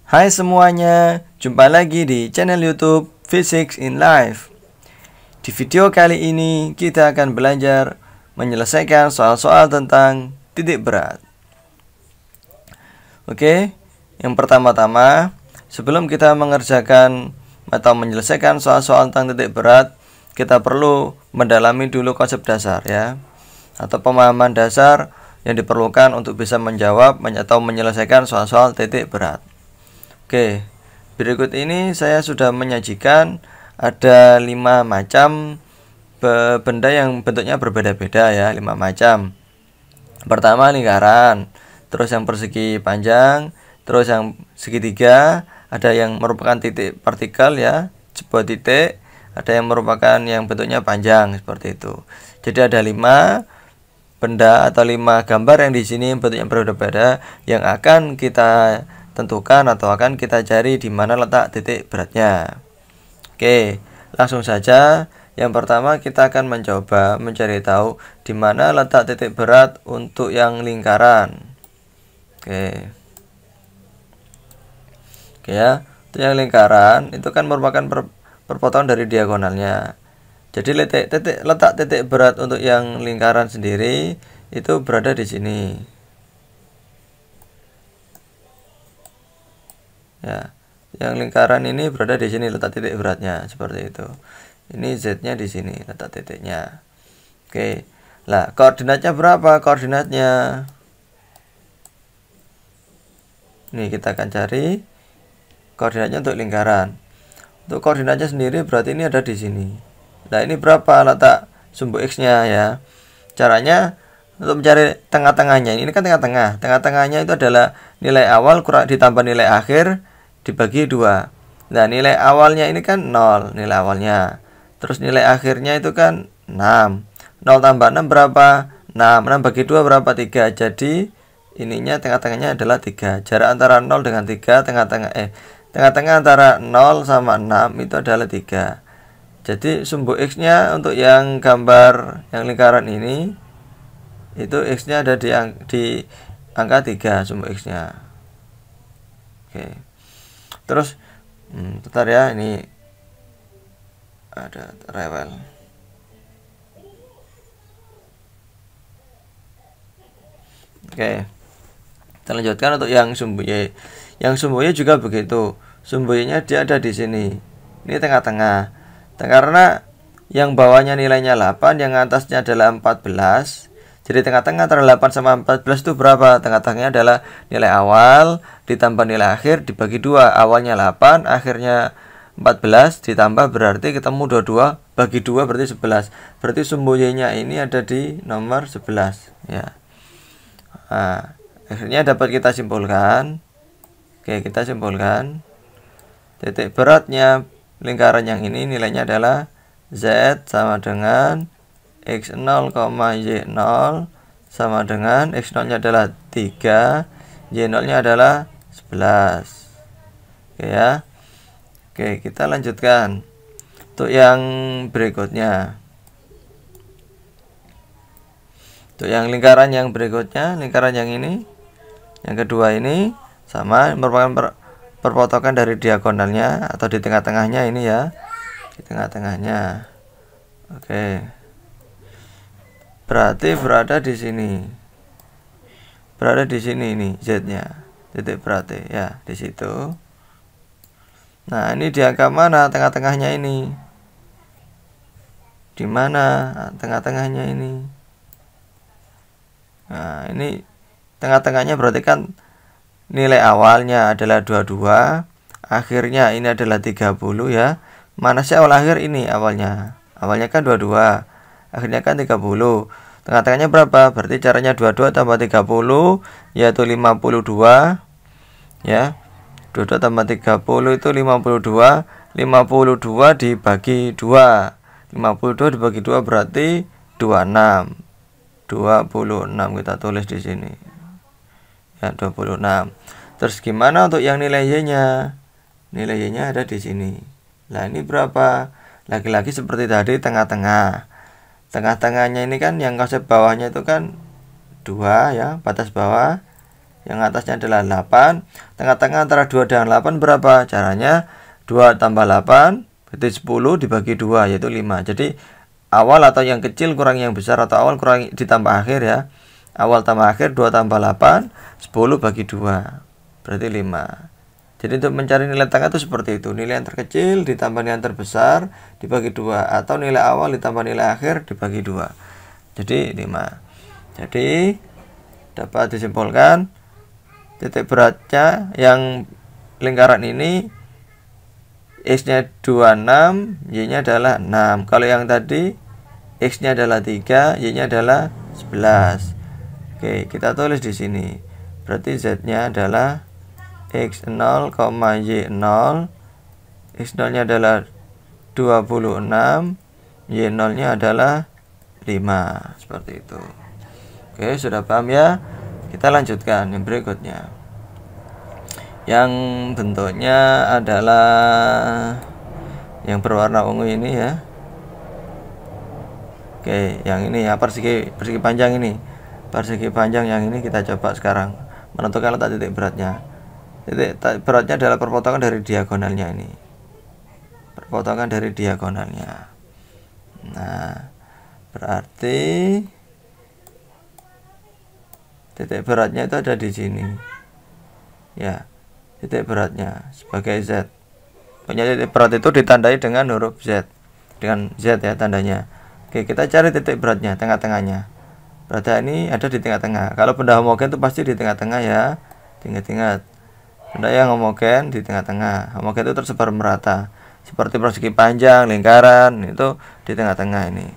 Hai semuanya, jumpa lagi di channel YouTube Physics in Life. Di video kali ini kita akan belajar menyelesaikan soal-soal tentang titik berat. Oke, yang pertama-tama sebelum kita mengerjakan atau menyelesaikan soal-soal tentang titik berat, kita perlu mendalami dulu konsep dasar ya, atau pemahaman dasar yang diperlukan untuk bisa menjawab atau menyelesaikan soal-soal titik berat. Oke, berikut ini saya sudah menyajikan ada 5 macam benda yang bentuknya berbeda-beda ya, 5 macam. Pertama lingkaran, terus yang persegi panjang, terus yang segitiga, ada yang merupakan titik partikel ya, sebuah titik, ada yang merupakan yang bentuknya panjang seperti itu. Jadi ada 5 benda atau 5 gambar yang di sini bentuknya berbeda-beda yang akan kita tentukan atau akan kita cari di mana letak titik beratnya. Oke, langsung saja. Yang pertama kita akan mencoba mencari tahu di mana letak titik berat untuk yang lingkaran. Oke. Oke ya, untuk yang lingkaran itu kan merupakan perpotongan dari diagonalnya. Jadi letak titik berat untuk yang lingkaran sendiri itu berada di sini. Ya, yang lingkaran ini berada di sini letak titik beratnya seperti itu. Ini Z-nya di sini letak titiknya. Oke. Lah, koordinatnya berapa? Koordinatnya ini kita akan cari koordinatnya untuk lingkaran. Untuk koordinatnya sendiri berarti ini ada di sini. Nah, ini berapa letak sumbu X-nya ya? Caranya untuk mencari tengah-tengahnya. Ini kan tengah-tengah. Tengah-tengahnya itu adalah nilai awal kurang ditambah nilai akhir dibagi 2. Nah, nilai awalnya ini kan 0, nilai awalnya. Terus nilai akhirnya itu kan 6. 0 tambah 6 berapa? 6. 6 bagi 2 berapa? 3. Jadi ininya tengah-tengahnya adalah 3. Jarak antara 0 dengan 3 tengah-tengah antara 0 sama 6 itu adalah 3. Jadi sumbu X-nya untuk yang gambar yang lingkaran ini itu X-nya ada di angka 3 sumbu X-nya. Oke. Terus bentar ya, ini ada rewel. Oke, kita lanjutkan untuk yang sumbu Y. Yang sumbu Y juga begitu. Sumbu Y-nya dia ada di sini. Ini tengah-tengah. Karena yang bawahnya nilainya 8, yang atasnya adalah 14. Jadi tengah-tengah antara 8 sama 14 itu berapa? Tengah-tengahnya adalah nilai awal ditambah nilai akhir dibagi 2. Awalnya 8, akhirnya 14 ditambah berarti ketemu 22 bagi 2 berarti 11. Berarti sumbu Y-nya ini ada di nomor 11 ya. Nah, akhirnya dapat kita simpulkan. Oke, kita simpulkan titik beratnya lingkaran yang ini nilainya adalah Z sama dengan X0, Y0 sama dengan X0 nya adalah 3, Y0 nya adalah 11. Oke ya. Oke, kita lanjutkan untuk yang berikutnya. Untuk yang lingkaran yang berikutnya, lingkaran yang ini, yang kedua ini sama merupakan perpotongan dari diagonalnya atau di tengah-tengahnya ini ya. Di tengah-tengahnya. Oke. Berarti berada di sini. Berada di sini ini Z-nya. Titik berarti ya, di situ. Nah, ini di angka mana tengah-tengahnya ini? Di mana tengah-tengahnya ini? Nah, ini tengah-tengahnya berarti kan nilai awalnya adalah 22, akhirnya ini adalah 30 ya. Mana sih awal akhir ini awalnya? Awalnya kan 22. Akhirnya kan 30. Tengah-tengahnya berapa? Berarti caranya 22 tambah 30 yaitu 52 ya. 22 tambah 30 itu 52. 52 dibagi 2. 52 dibagi 2 berarti 26. 26 kita tulis di sini. Ya, 26. Terus gimana untuk yang nilai Y-nya? Nilai Y-nya ada di sini. Nah, ini berapa? Lagi-lagi seperti tadi tengah-tengah. Tengah-tengahnya ini kan yang konsep bawahnya itu kan 2 ya, batas bawah. Yang atasnya adalah 8. Tengah-tengah antara 2 dengan 8 berapa? Caranya 2 tambah 8 berarti 10 dibagi 2 yaitu 5. Jadi awal atau yang kecil kurang yang besar, atau awal kurang ditambah akhir ya. Awal tambah akhir 2 tambah 8 10 bagi 2 berarti 5. Jadi untuk mencari nilai tengah itu seperti itu. Nilai yang terkecil ditambah nilai yang terbesar dibagi 2, atau nilai awal ditambah nilai akhir dibagi 2. Jadi 5. Jadi dapat disimpulkan titik beratnya yang lingkaran ini X-nya 26, Y-nya adalah 6. Kalau yang tadi X-nya adalah 3, Y-nya adalah 11. Oke, kita tulis di sini. Berarti Z-nya adalah X0, Y0. X0-nya adalah 26, Y0-nya adalah 5. Seperti itu. Oke, sudah paham ya? Kita lanjutkan yang berikutnya. Yang bentuknya adalah yang berwarna ungu ini ya. Oke, yang ini ya, persegi panjang ini. Persegi panjang yang ini kita coba sekarang menentukan letak titik beratnya. Titik beratnya adalah perpotongan dari diagonalnya ini. Perpotongan dari diagonalnya. Nah, berarti titik beratnya itu ada di sini. Ya, titik beratnya sebagai Z. Pokoknya titik berat itu ditandai dengan huruf Z. Dengan Z ya tandanya. Oke, kita cari titik beratnya, tengah-tengahnya. Berarti ini ada di tengah-tengah. Kalau benda homogen itu pasti di tengah-tengah ya. Ingat-ingat. Benda yang homogen di tengah-tengah. Homogen itu tersebar merata. Seperti persegi panjang, lingkaran, itu di tengah-tengah ini.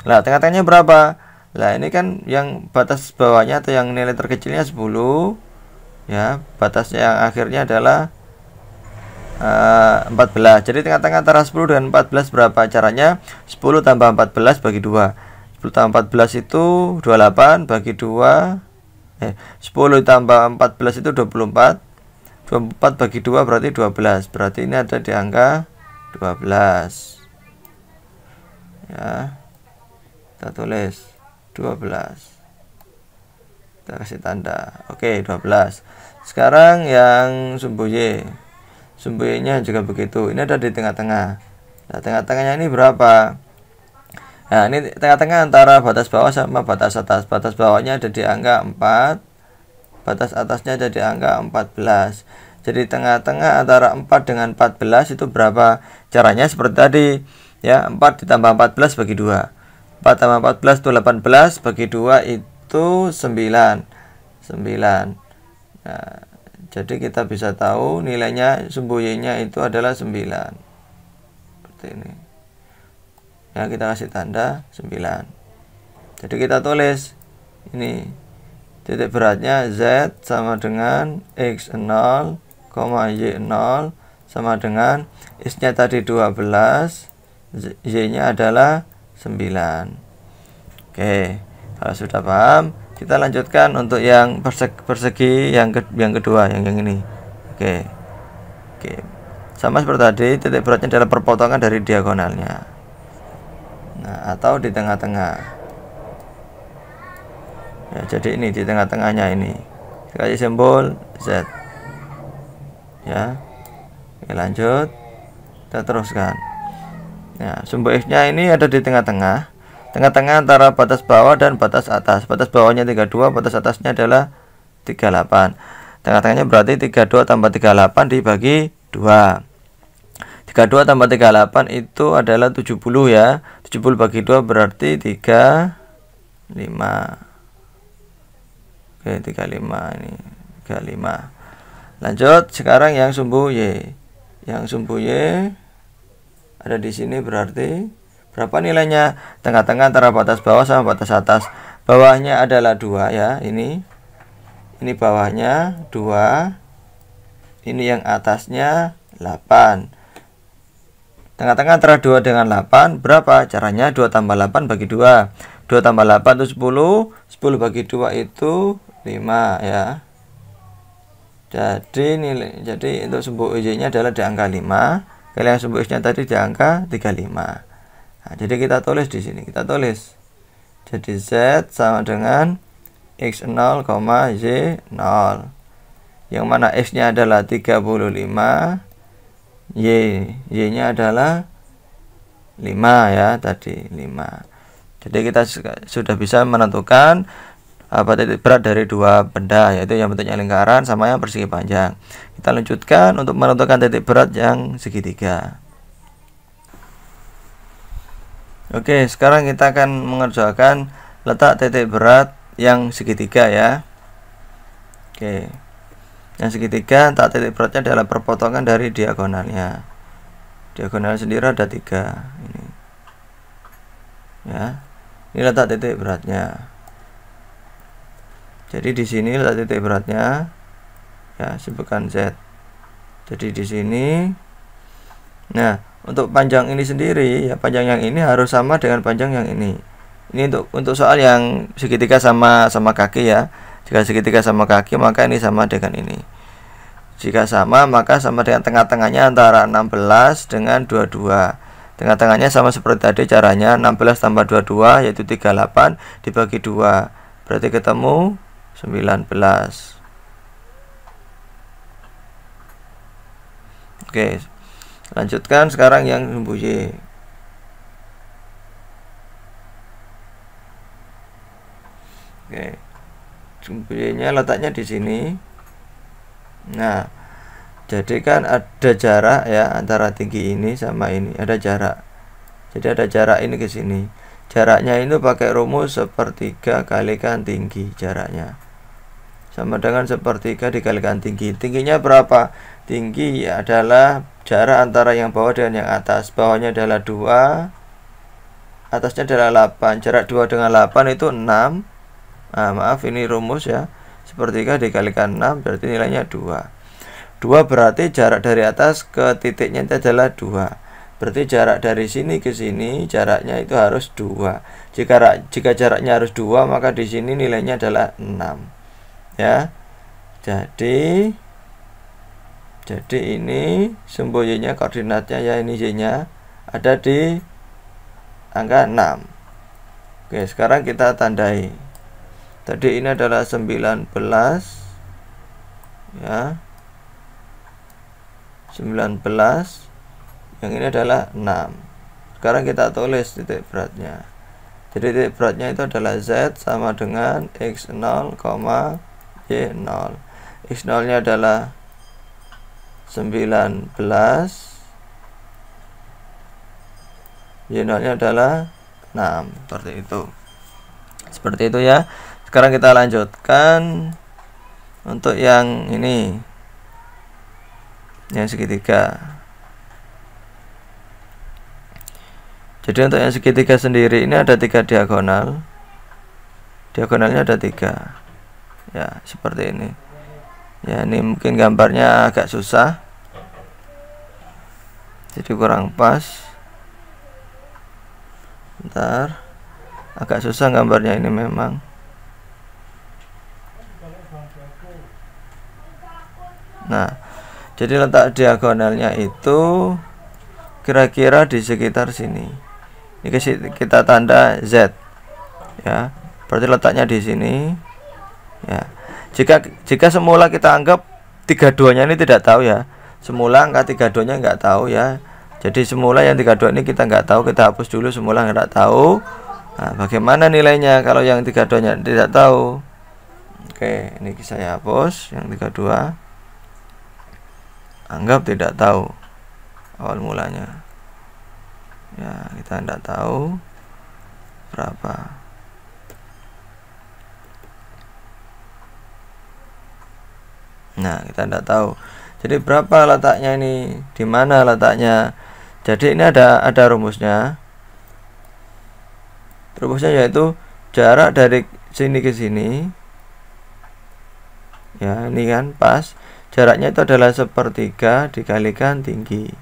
Nah, tengah-tengahnya berapa? Nah, ini kan yang batas bawahnya atau yang nilai terkecilnya 10. Ya, batasnya yang akhirnya adalah 14. Jadi tengah-tengah antara 10 dengan 14 berapa? Caranya 10 tambah 14 bagi 2. 10 tambah 14 itu 28 bagi 2. 10 tambah 14 itu 24. 24 bagi 2 berarti 12. Berarti ini ada di angka 12. Ya. Kita tulis 12. Kita kasih tanda. Oke, 12. Sekarang yang sumbu Y. Sumbu Y-nya juga begitu. Ini ada di tengah-tengah. Nah, tengah-tengahnya ini berapa? Nah, ini tengah-tengah antara batas bawah sama batas atas. Batas bawahnya ada di angka 4. Batas atasnya ada di angka 14. Jadi tengah-tengah antara 4 dengan 14 itu berapa? Caranya seperti tadi. Ya, 4 ditambah 14 bagi 2. 4 tambah 14 itu 18. Bagi 2 itu 9. 9. Nah, jadi kita bisa tahu nilainya sumbu Y-nya itu adalah 9. Seperti ini. Ya, kita kasih tanda 9. Jadi kita tulis ini titik beratnya Z sama dengan X0, Y0 sama dengan X-nya tadi 12, Y-nya adalah 9. Oke, kalau sudah paham, kita lanjutkan untuk yang persegi yang kedua, yang ini. Oke. Sama seperti tadi, titik beratnya adalah perpotongan dari diagonalnya. Nah, atau di tengah-tengah. Ya, jadi ini di tengah-tengahnya ini. Kasih simbol Z. Ya. Oke, lanjut. Kita teruskan. Nah, sumbu X-nya ini ada di tengah-tengah. Tengah-tengah antara batas bawah dan batas atas. Batas bawahnya 32, batas atasnya adalah 38. Tengah-tengahnya berarti 32 tambah 38 dibagi 2. 32 tambah 38 itu adalah 70 ya. 70 bagi 2 berarti 35. Oke, 35 ini. 35. Lanjut, sekarang yang sumbu Y. Yang sumbu Y ada di sini berarti berapa nilainya? Tengah-tengah antara batas bawah sama batas atas. Bawahnya adalah 2 ya, ini. Ini bawahnya 2. Ini yang atasnya 8. Tengah-tengah antara 2 dengan 8 berapa? Caranya 2 tambah 8 bagi 2. 2 tambah 8 itu 10. 10 bagi 2 itu 5 ya. Jadi untuk sumbu Y-nya adalah di angka 5. Kalau yang sumbu X-nya tadi di angka 35. Nah, jadi kita tulis di sini. Kita tulis. Jadi Z sama dengan X0, Y 0. Yang mana X-nya adalah 35, Y-nya adalah 5 ya, tadi 5. Jadi kita sudah bisa menentukan titik berat dari dua benda, yaitu yang bentuknya lingkaran sama yang persegi panjang. Kita lanjutkan untuk menentukan titik berat yang segitiga. Oke, sekarang kita akan mengerjakan letak titik berat yang segitiga ya. Oke, yang segitiga letak titik beratnya adalah perpotongan dari diagonalnya. Diagonal sendiri ada 3 ini ya. Ini letak titik beratnya. Jadi di sini letak titik beratnya ya, sebutkan Z. Jadi di sini. Nah, untuk panjang ini sendiri ya, panjang yang ini harus sama dengan panjang yang ini. Ini untuk soal yang segitiga sama kaki ya. Jika segitiga sama kaki, maka ini sama dengan ini. Jika sama, maka sama dengan tengah-tengahnya antara 16 dengan 22. Tengah-tengahnya sama seperti tadi caranya, 16 tambah 22 yaitu 38 dibagi 2. Berarti ketemu 19. Oke, lanjutkan sekarang yang sumbu Y. Oke, sumbu Y-nya letaknya di sini. Nah, jadi kan ada jarak ya antara tinggi ini sama ini, ada jarak. Jadi ada jarak ini ke sini. Jaraknya itu pakai rumus sepertiga kalikan tinggi jaraknya. Sama dengan sepertiga dikalikan tinggi. Tingginya berapa? Tinggi adalah jarak antara yang bawah dengan yang atas. Bawahnya adalah 2, atasnya adalah 8. Jarak 2 dengan 8 itu 6. Nah, maaf ini rumus ya. Sepertiga dikalikan 6 berarti nilainya 2. 2 berarti jarak dari atas ke titiknya itu adalah 2. Berarti jarak dari sini ke sini jaraknya itu harus 2. Jika jaraknya harus 2, maka di sini nilainya adalah 6. Ya. Jadi ini sumbu Y-nya koordinatnya ya, ini Y-nya ada di angka 6. Oke, sekarang kita tandai. Tadi ini adalah 19 ya. 19. Yang ini adalah 6. Sekarang kita tulis titik beratnya. Jadi titik beratnya itu adalah Z sama dengan X0, Y0. X0 nya adalah 19, Y0 nya adalah 6. Seperti itu ya. Sekarang kita lanjutkan untuk yang ini, yang segitiga. Jadi untuk yang segitiga sendiri ini ada 3 diagonal. Diagonalnya ada 3 ya, seperti ini ya. Ini mungkin gambarnya agak susah, jadi kurang pas. Bentar, agak susah gambarnya ini memang. Nah, jadi letak diagonalnya itu kira-kira di sekitar sini. Ini kita tanda Z ya. Berarti letaknya di sini ya. Jika semula kita anggap 32-nya ini tidak tahu ya. Semula angka 32-nya nggak tahu ya. Jadi semula yang 32 ini kita nggak tahu, kita hapus dulu semula nggak tahu. Nah, bagaimana nilainya kalau yang 32-nya tidak tahu? Oke, ini saya hapus yang 32. Anggap tidak tahu awal mulanya ya, kita tidak tahu berapa. Nah, kita tidak tahu. Jadi berapa letaknya ini? Di mana letaknya? Jadi ini ada rumusnya. Rumusnya yaitu jarak dari sini ke sini. Ya, ini kan pas. Jaraknya itu adalah sepertiga dikalikan tinggi.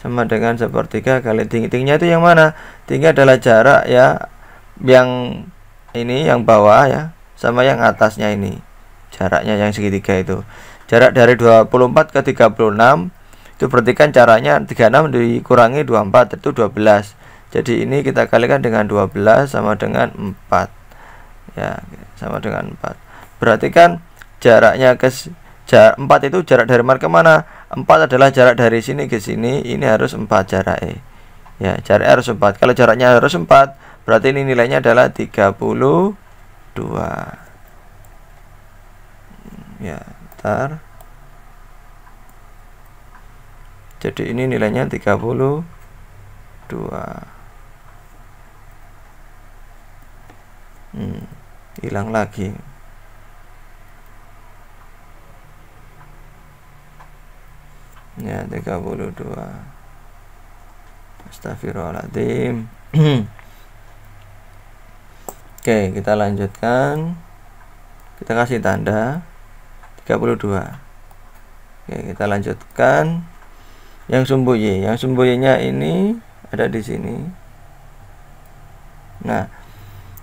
Sama dengan sepertiga kali tinggi. Tingginya itu yang mana? Tinggi adalah jarak ya, yang ini yang bawah ya, sama yang atasnya ini. Jaraknya yang segitiga itu. Jarak dari 24 ke 36 itu berarti kan caranya 36 dikurangi 24 itu 12. Jadi ini kita kalikan dengan 12 sama dengan 4. Ya, sama dengan 4. Berarti kan jaraknya ke jarak 4 itu jarak dari mana ke mana? 4 adalah jarak dari sini ke sini, ini harus 4 jarak ya, jaraknya harus 4. Kalau jaraknya harus 4, berarti ini nilainya adalah 32. Ya, bentar. Jadi ini nilainya 32. Hilang lagi. Ya, 32. Astagfirullahaladzim. Oke, kita lanjutkan. Kita kasih tanda 32. Oke, kita lanjutkan yang sumbu Y. Yang sumbu Y-nya ini ada di sini. Nah,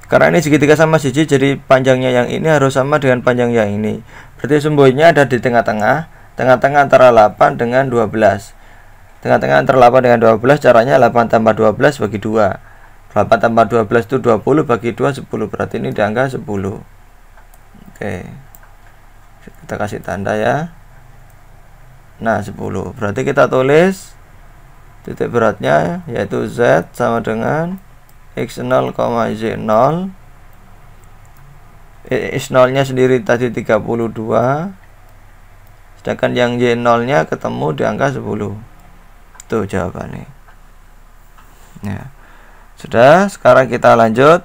karena ini segitiga sama siji, jadi panjangnya yang ini harus sama dengan panjang yang ini. Berarti sumbu Y-nya ada di tengah-tengah. Tengah-tengah antara 8 dengan 12. Tengah-tengah antara 8 dengan 12, caranya 8 tambah 12 bagi 2. 8 tambah 12 itu 20, bagi 2 10. Berarti ini di angka 10. Oke, kita kasih tanda ya. Nah, 10. Berarti kita tulis titik beratnya yaitu Z sama dengan X0, Y0. X0 nya sendiri tadi 32. Sedangkan yang Y0 nya ketemu di angka 10. Itu jawabannya. Ya. Sudah, sekarang kita lanjut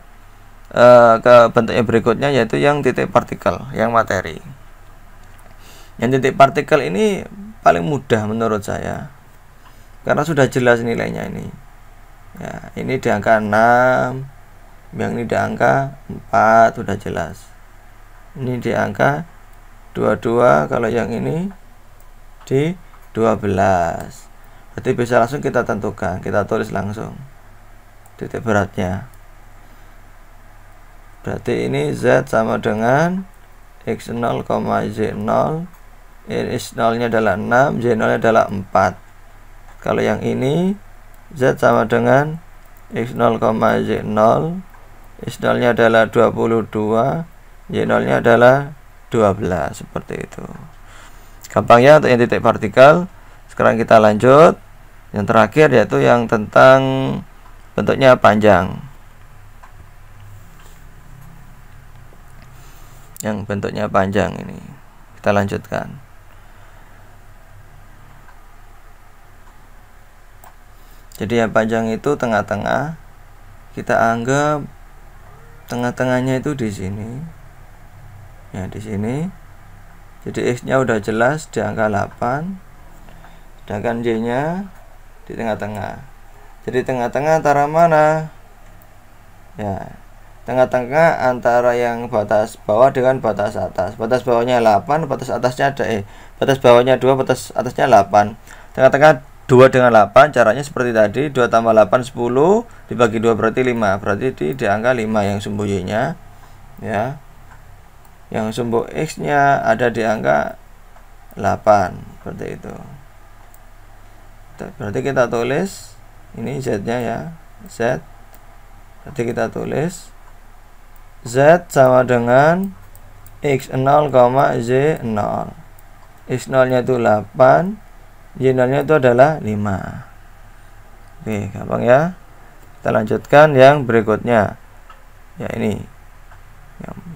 ke bentuknya berikutnya, yaitu yang titik partikel, yang materi. Yang titik partikel ini paling mudah menurut saya, karena sudah jelas nilainya ini. Ya, ini di angka 6, yang ini di angka 4, sudah jelas. Ini di angka 22, kalau yang ini di 12. Berarti bisa langsung kita tentukan, kita tulis langsung titik beratnya. Berarti ini Z sama dengan X0, Y0. X0 nya adalah 6, Y0 nya adalah 4. Kalau yang ini Z sama dengan X0, Y0. X0 nya adalah 22, Y0 nya adalah 12. Seperti itu. Gampang ya untuk yang titik partikel. Sekarang kita lanjut yang terakhir, yaitu yang tentang bentuknya panjang. Yang bentuknya panjang ini kita lanjutkan. Jadi yang panjang itu tengah-tengah. Kita anggap tengah-tengahnya itu di sini. Ya, di sini. Jadi X-nya udah jelas di angka 8. Sedangkan Y-nya di tengah-tengah. Jadi tengah-tengah antara mana? Ya, tengah-tengah antara yang batas bawah dengan batas atas. Batas bawahnya 8, batas atasnya ada batas bawahnya 2, batas atasnya 8. Tengah-tengah 2 dengan 8, caranya seperti tadi. 2 tambah 8 10, dibagi 2 berarti 5. Berarti di angka 5 yang sumbu Y-nya. Ya. Yang sumbu X-nya ada di angka 8. Seperti itu. Berarti kita tulis ini Z-nya ya. Z. Berarti kita tulis Z sama dengan X0, Y0. X0 nya itu 8, Y0 nya itu adalah 5. Oke, gampang ya. Kita lanjutkan yang berikutnya. Ya, ini.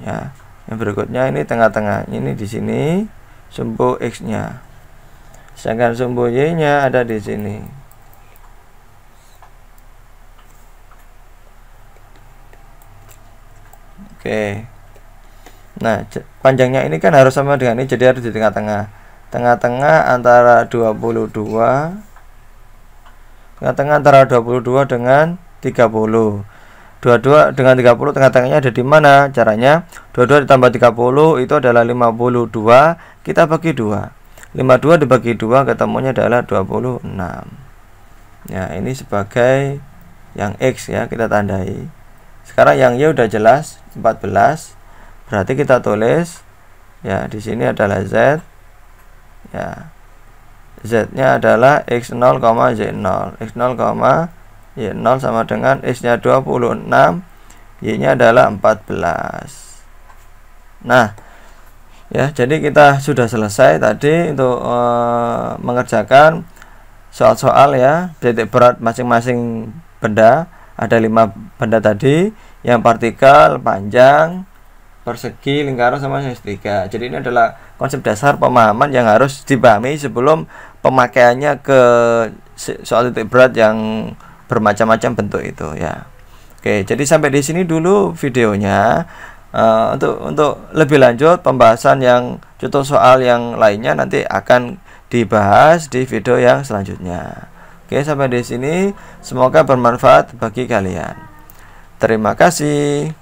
Ya, yang berikutnya ini tengah-tengah. Ini di sini sumbu X-nya. Sedangkan sumbu Y-nya ada di sini. Oke. Nah, panjangnya ini kan harus sama dengan ini, jadi harus di tengah-tengah. Tengah-tengah antara 22. Tengah-tengah antara 22 dengan 30. 22 dengan 30, tengah-tengahnya ada di mana? Caranya 22 ditambah 30 itu adalah 52. Kita bagi 2. 52 dibagi 2 ketemunya adalah 26. Ya, ini sebagai yang X ya, kita tandai. Sekarang yang Y udah jelas 14. Berarti kita tulis ya, di sini adalah Z. Ya. Z-nya adalah X0, Y0. X0, Y0 sama dengan X-nya 26. Y-nya adalah 14. Nah, ya, jadi kita sudah selesai tadi untuk mengerjakan soal-soal ya, titik berat masing-masing benda. Ada 5 benda tadi, yang partikel, panjang, persegi, lingkaran, sama segitiga. Jadi ini adalah konsep dasar pemahaman yang harus dipahami sebelum pemakaiannya ke soal titik berat yang bermacam-macam bentuk itu ya. Oke, jadi sampai di sini dulu videonya. Untuk lebih lanjut pembahasan yang contoh soal yang lainnya nanti akan dibahas di video yang selanjutnya. Oke, sampai di sini semoga bermanfaat bagi kalian. Terima kasih.